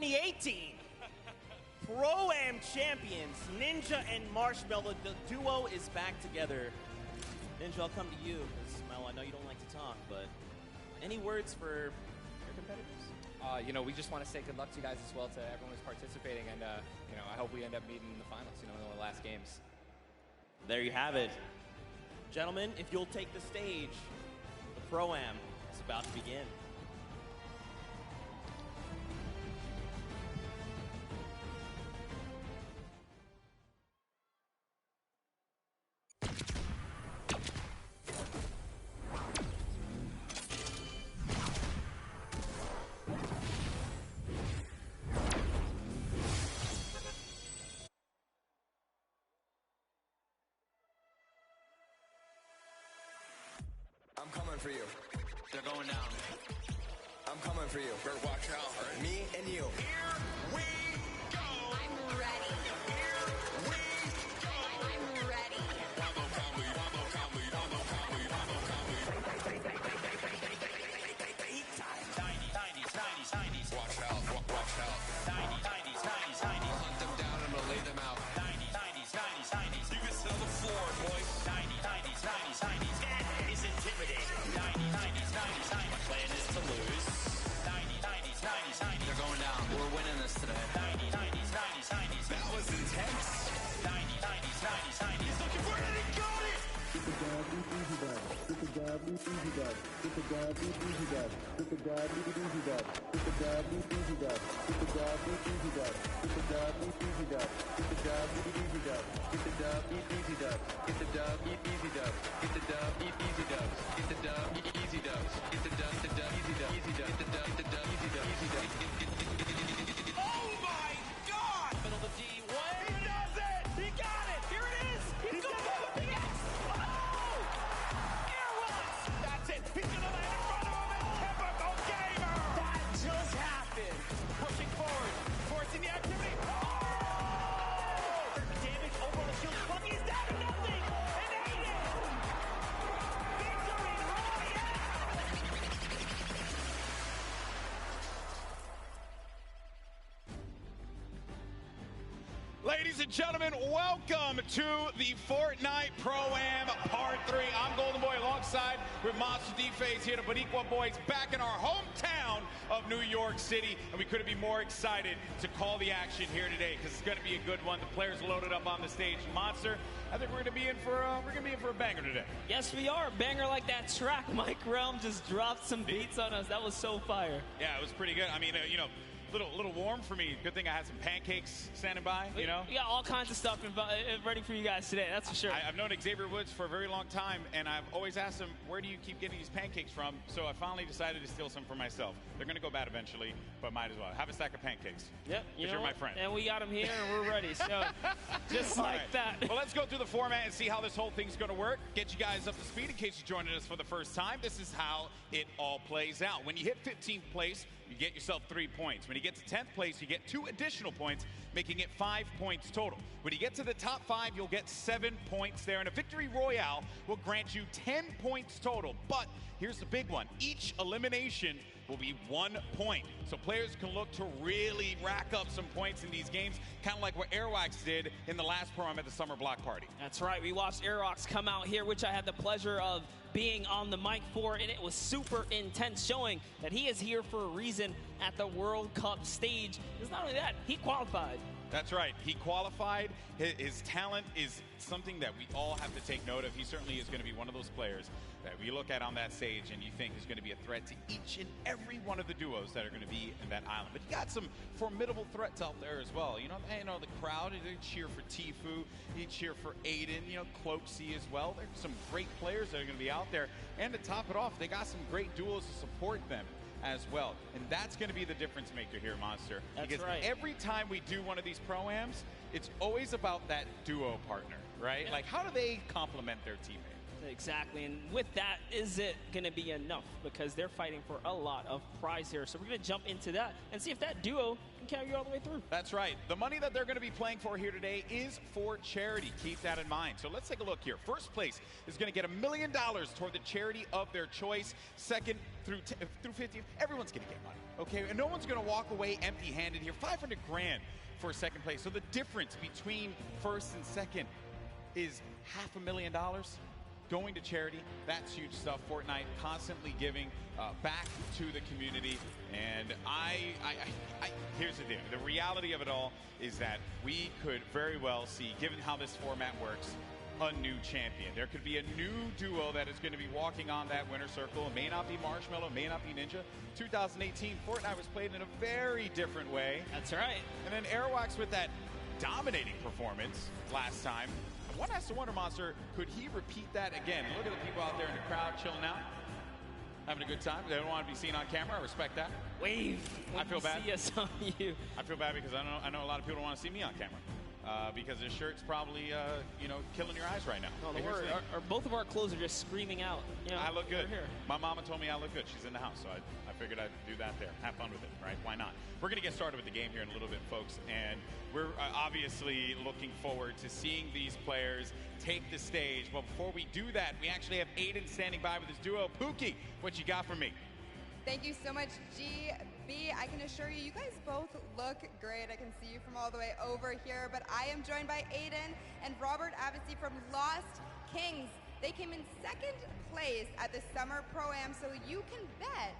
2018 Pro-Am champions, Ninja and Marshmallow. The duo is back together. Ninja, I'll come to you, because Mel, I know you don't like to talk, but any words for your competitors? We just want to say good luck to you guys as well, to everyone who's participating, and I hope we end up meeting in the finals, in the last games. There you have it. Gentlemen, if you'll take the stage, the Pro-Am is about to begin. I'm coming for you. They're going down. I'm coming for you. Better watch out, right? Me and you. Here we go. I'm ready. Here we go. I'm ready. Wombo comedy, wombo comedy, wombo comedy, wombo comedy. Big time. Tinies. Watch out, watch out. Tinies. I'll hunt them down and I'll lay them out. Tinies. You can sell the floor, boys. Tinies. That is intimidating. Tinies. My plan is to lose. Tinies. They're going down. We're winning this today. Tinies. That was intense. Tinies. He's looking for it and he got it. Get the dab, easy dab. Get the dab, easy dab. Get the dab, easy dab. Get the dab, easy dab. Get the dab, easy dab. Get the dab, easy dab. Get the dab, easy dab. Get the dab, easy dab. Get the dab, easy dab. Get the dab, easy dab. Get the dab, easy dab. Get the dab, easy dab. Get the dab, easy dab. Easy dab. Get the dab, easy dab. Easy dab. Oh my God! Middle of the D. What? He does it! He got it. Here it is. He's going for the PS. Oh! Airwalks. That's it. He's gonna land in front of him and typical gamer! That just happened. Pushing forward. Forcing the activity. Oh! Damage over on the shield. Bucky is down to nothing. And Aiden! Victory Royale! Ladies and gentlemen, welcome to the Fortnite Pro-Am Part 3. I'm Golden Boy alongside with Monster D-Phase here, the Boricua Boys, back in our hometown of New York City. And we couldn't be more excited to call the action here today, because it's going to be a good one. The players loaded up on the stage. Monster, I think we're going to be in for a banger today. Yes, we are. Banger like that track. Mike Realm just dropped some beats on us. That was so fire. Yeah, it was pretty good. I mean, little warm for me. Good thing I had some pancakes standing by, We got all kinds of stuff ready for you guys today, that's for sure. I've known Xavier Woods for a very long time, and I've always asked him, where do you keep getting these pancakes from? So I finally decided to steal some for myself. They're going to go bad eventually, but might as well. Have a stack of pancakes. Yep. You're my friend. And we got them here, and we're ready. So just like right. that. Well, let's go through the format and see how this whole thing's going to work. Get you guys up to speed in case you're joining us for the first time. This is how it all plays out. When you hit 15th place, you get yourself 3 points. When you get to 10th place, you get 2 additional points, making it 5 points total. When you get to the top 5, you'll get 7 points there, and a victory royale will grant you 10 points total. But here's the big one. Each elimination will be 1 point. So players can look to really rack up some points in these games, kind of like what Airwax did in the last Pro-Am at the Summer Block Party. That's right. We watched Airwax come out here, which I had the pleasure of being on the mic for, and it was super intense, showing that he is here for a reason at the World Cup stage. It's not only that, he qualified. That's right. He qualified. His talent is something that we all have to take note of. He certainly is going to be one of those players that we look at on that stage and you think is going to be a threat to each and every one of the duos that are going to be in that island. But you got some formidable threats out there as well. The crowd, they cheer for Tfue, they cheer for Aiden, Cloaksy as well. There's some great players that are going to be out there. And to top it off, they got some great duos to support them as well. And that's going to be the difference maker here, Monster. That's because right. every time we do one of these Pro-Ams, it's always about that duo partner, right? Yeah. Like, how do they complement their teammate? Exactly, and with that, is it going to be enough? Because they're fighting for a lot of prize here. So we're going to jump into that and see if that duo can carry you all the way through. That's right. The money that they're going to be playing for here today is for charity. Keep that in mind. So let's take a look here. First place is going to get $1 million toward the charity of their choice. Second through 50th, everyone's going to get money. Okay, and no one's going to walk away empty-handed here. 500 grand for second place. So the difference between first and second is $500,000 going to charity. That's huge stuff. Fortnite constantly giving back to the community. And here's the deal. The reality of it all is that we could very well see, given how this format works, a new champion. There could be a new duo that is going to be walking on that winner circle. It may not be Marshmello, it may not be Ninja. 2018, Fortnite was played in a very different way. That's right. And then Airwalks with that dominating performance last time. One has to wonder, Monster, could he repeat that again? Look at the people out there in the crowd chilling out, having a good time. They don't want to be seen on camera. I respect that. Wave. I feel bad. See us on you. I feel bad because I know a lot of people don't want to see me on camera. Because this shirt's probably, killing your eyes right now. No, Hey, here's the thing. both of our clothes are just screaming out. You know, I look good. Here. My mama told me I look good. She's in the house, so I figured I'd do that there. Have fun with it, right? Why not? We're going to get started with the game here in a little bit, folks, and we're obviously looking forward to seeing these players take the stage. But before we do that, we actually have Aiden standing by with his duo. Pookie, what you got for me? Thank you so much, GB. I can assure you, you guys both look great. I can see you from all the way over here, but I am joined by Aiden and Robert Avesey from Lost Kings. They came in second place at the Summer Pro-Am, so you can bet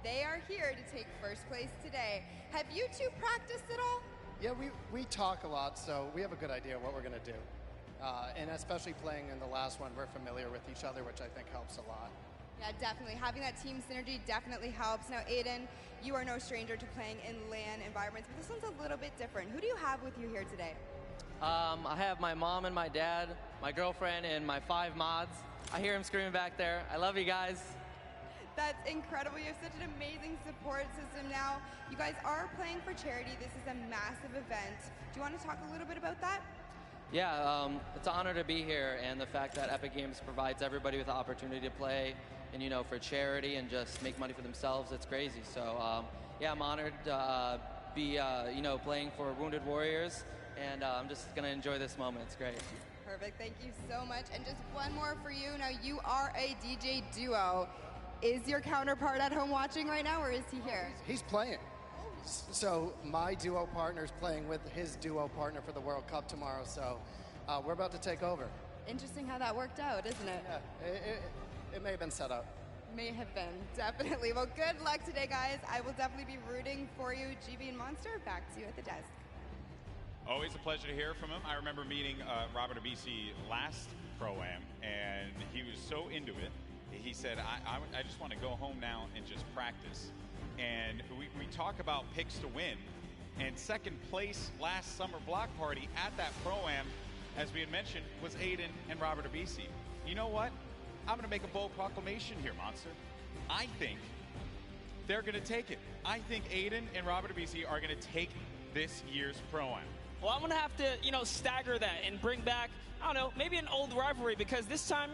they are here to take first place today. Have you two practiced at all? Yeah, we talk a lot, so we have a good idea what we're going to do. And especially playing in the last one, we're familiar with each other, which I think helps a lot. Yeah, definitely. Having that team synergy definitely helps. Now, Aiden, you are no stranger to playing in LAN environments, but this one's a little bit different. Who do you have with you here today? I have my mom and my dad, my girlfriend, and my 5 mods. I hear them screaming back there. I love you guys. That's incredible. You have such an amazing support system now. You guys are playing for charity. This is a massive event. Do you want to talk a little bit about that? Yeah, it's an honor to be here, and the fact that Epic Games provides everybody with the opportunity to play and, for charity and just make money for themselves, it's crazy. So, yeah, I'm honored to be, playing for Wounded Warriors, and I'm just going to enjoy this moment. It's great. Perfect. Thank you so much. And just one more for you. Now, you are a DJ duo. Is your counterpart at home watching right now, or is he here? He's playing. So my duo partner is playing with his duo partner for the World Cup tomorrow, so we're about to take over. Interesting how that worked out, isn't it? Yeah, it may have been set up. May have been, definitely. Well, good luck today, guys. I will definitely be rooting for you. GB and Monster, back to you at the desk. Always a pleasure to hear from him. I remember meeting Robert Avesey last Pro-Am, and he was so into it. He said, I just want to go home now and just practice. And we talk about picks to win. And second place last summer block party at that Pro-Am, as we had mentioned, was Aiden and Robert Avesey. You know what? I'm going to make a bold proclamation here, Monster. I think they're going to take it. I think Aiden and Robert Avesey are going to take this year's Pro-Am. Well, I'm going to have to, stagger that and bring back, I don't know, maybe an old rivalry, because this time,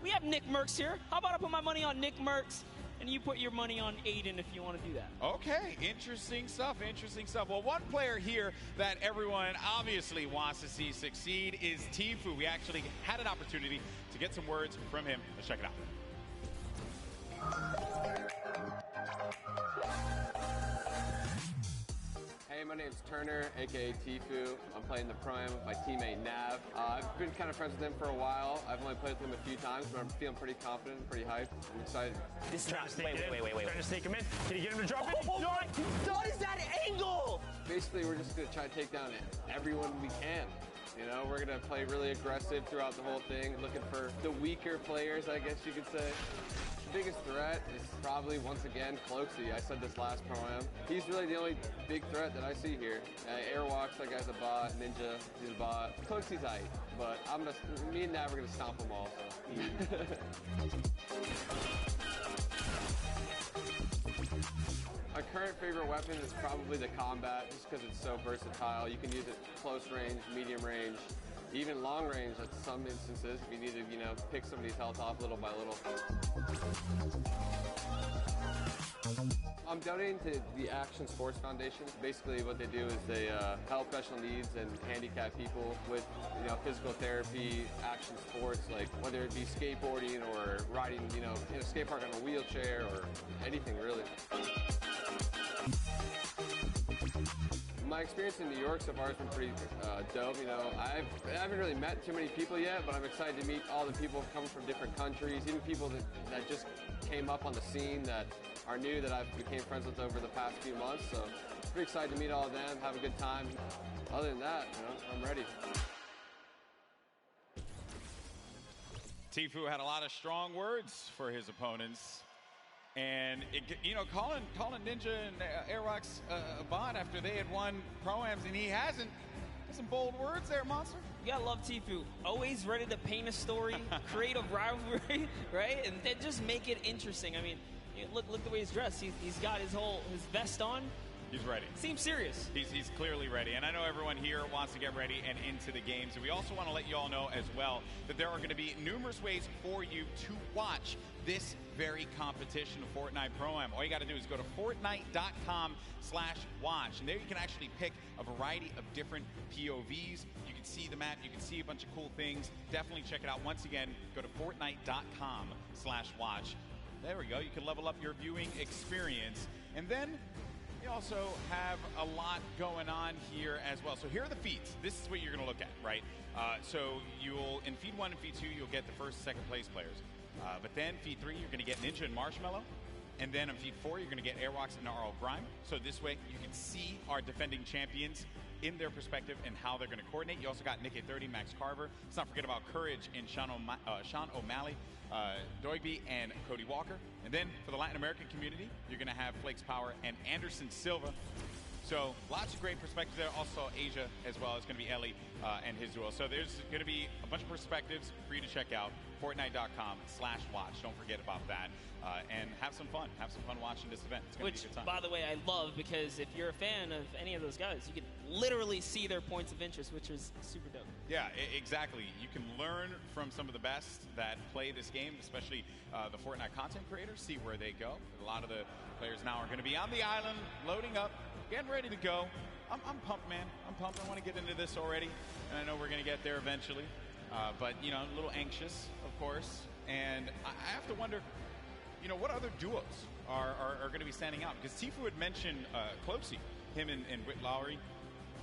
we have Nick Merckx here. How about I put my money on Nick Merckx, and you put your money on Aiden if you want to do that? Okay, interesting stuff, interesting stuff. Well, one player here that everyone obviously wants to see succeed is Tfue. We actually had an opportunity to get some words from him. Let's check it out. Hey, my name's Turner, aka Tfue. I'm playing the Pro-Am with my teammate Nav. I've been kind of friends with him for a while. I've only played with him a few times, but I'm feeling pretty confident, pretty hyped. I'm excited. This is not wait. Trying to snake him in. Can you get him to drop it? Oh, what is that angle? Basically, we're just going to try to take down everyone we can. We're going to play really aggressive throughout the whole thing, looking for the weaker players, I guess you could say. The biggest threat is probably, once again, Cloaksy. I said this last Pro-Am. He's really the only big threat that I see here. Airwalks, that guy's a bot. Ninja, he's a bot. Cloaksy's aight, but me and Nav are going to stomp them all. So. My current favorite weapon is probably the combat, just because it's so versatile. You can use it close range, medium range. even long range at some instances, if you need to, pick somebody's health off little by little. I'm donating to the Action Sports Foundation. Basically what they do is they help special needs and handicapped people with physical therapy, action sports, like whether it be skateboarding or riding in a skate park on a wheelchair or anything really. My experience in New York so far has been pretty dope. I haven't really met too many people yet, but I'm excited to meet all the people coming from different countries, even people that just came up on the scene that are new that I've became friends with over the past few months. So pretty excited to meet all of them, have a good time. Other than that, I'm ready. Tfue had a lot of strong words for his opponents. And, calling Ninja and Airrocks a bot after they had won Pro-Ams, and he hasn't. Some bold words there, Monster. You gotta love Tfue. Always ready to paint a story, create a rivalry, right? And then just make it interesting. I mean, look the way he's dressed. He's got his vest on. He's ready. Seems serious. He's clearly ready. And I know everyone here wants to get ready and into the games. And we also want to let you all know as well that there are going to be numerous ways for you to watch this very competition of Fortnite Pro-Am. All you got to do is go to Fortnite.com/watch. And there you can actually pick a variety of different POVs. You can see the map. You can see a bunch of cool things. Definitely check it out. Once again, go to Fortnite.com/watch. There we go. You can level up your viewing experience. And then we also have a lot going on here as well. So here are the feats. This is what you're going to look at, right? So in feed 1 and feed 2, you'll get the first and second place players. But then feed 3, you're going to get Ninja and Marshmallow. And then in feed 4, you're going to get Airwalks and RL Grime. So this way, you can see our defending champions in their perspective and how they're going to coordinate. You also got Nick at 30, Max Carver. Let's not forget about Courage and Sean O'Malley, Doigby, and Cody Walker. And then for the Latin American community, you're going to have Flakes Power and Anderson Silva. So lots of great perspectives there. Also Asia as well. It's going to be Ellie and his duo. So there's going to be a bunch of perspectives for you to check out. Fortnite.com/watch. Don't forget about that. And have some fun. Have some fun watching this event. It's going to be a good time. By the way, I love, because if you're a fan of any of those guys, you can literally see their points of interest, which is super dope. Yeah, exactly. You can learn from some of the best that play this game, especially the Fortnite content creators, see where they go. A lot of the players now are going to be on the island, loading up, getting ready to go. I'm pumped, man. I'm pumped. I want to get into this already, and I know we're going to get there eventually. But, a little anxious, of course. And I have to wonder, what other duos are going to be standing out? Because Tfue had mentioned Closey, him and Whit Lowry.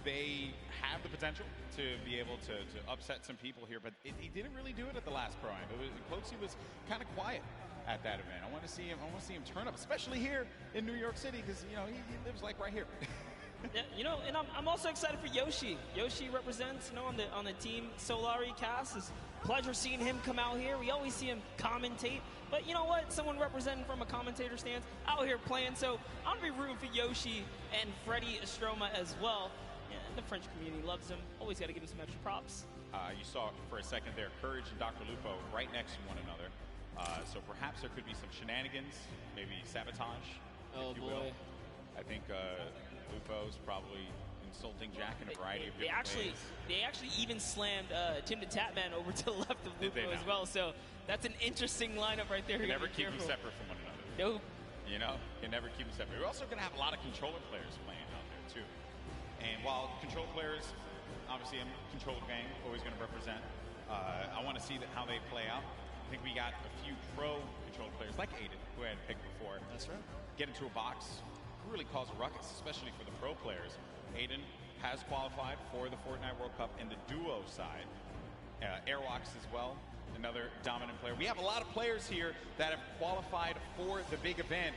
They have the potential to be able to upset some people here, but he didn't really do it at the last Pro-Am. Closey was kind of quiet at that event. I want to see him turn up, especially here in New York City, because he lives like right here. Yeah, and I'm also excited for Yoshi. Yoshi represents, on the Team Solari cast. It's a pleasure seeing him come out here. We always see him commentate, but you know what? Someone representing from a commentator stance out here playing. So I'm gonna be rooting for Yoshi and Freddie Estroma as well. Yeah, the French community loves him. Always got to give him some extra props. You saw for a second there, Courage and Dr. Lupo right next to one another. So perhaps there could be some shenanigans, maybe sabotage, if you will. I think Lupo's probably insulting Jack in a variety of different ways. They actually even slammed Tim the Tatman over to the left of Lupo as well. So that's an interesting lineup right there. You can never keep them separate from one another. Nope. You can never keep them separate. We're also going to have a lot of controller players playing out there too. And while controller players, obviously in controller gang, always going to represent, I want to see how they play out. I think we got a few pro controller players like Aiden, who I had picked before. That's right. Get into a box, really cause a ruckus, especially for the pro players. Aiden has qualified for the Fortnite World Cup in the duo side. Airwalks as well, another dominant player. We have a lot of players here that have qualified for the big event,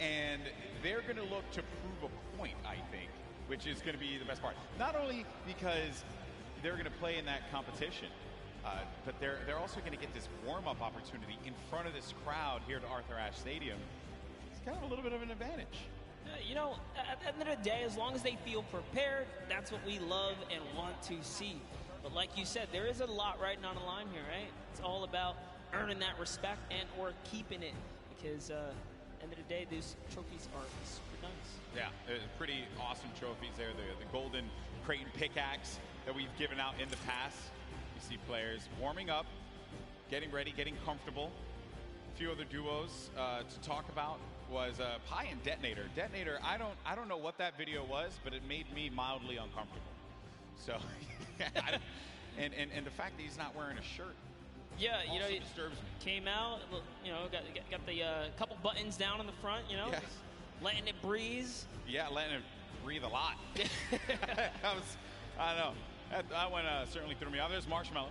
and they're going to look to prove a point, I think, which is going to be the best part. Not only because they're going to play in that competition, but they're also going to get this warm-up opportunity in front of this crowd here at Arthur Ashe Stadium. It's kind of a little bit of an advantage. At the end of the day, as long as they feel prepared, that's what we love and want to see. But like you said, there is a lot riding on the line here, right? It's all about earning that respect and or keeping it, because at the end of the day, these trophies are super nice. Yeah, pretty awesome trophies there. The golden Creighton pickaxe that we've given out in the past. Advocacy players warming up, getting ready, getting comfortable. A few other duos to talk about was Pi and Detonator. Detonator, I don't know what that video was, but it made me mildly uncomfortable. So, and the fact that he's not wearing a shirt. Yeah, you know, also it disturbs me. came out, you know, got the couple buttons down in the front, you know, Yes. just letting it breeze. Yeah, letting it breathe a lot. I don't know. That one certainly threw me off. There's Marshmallow.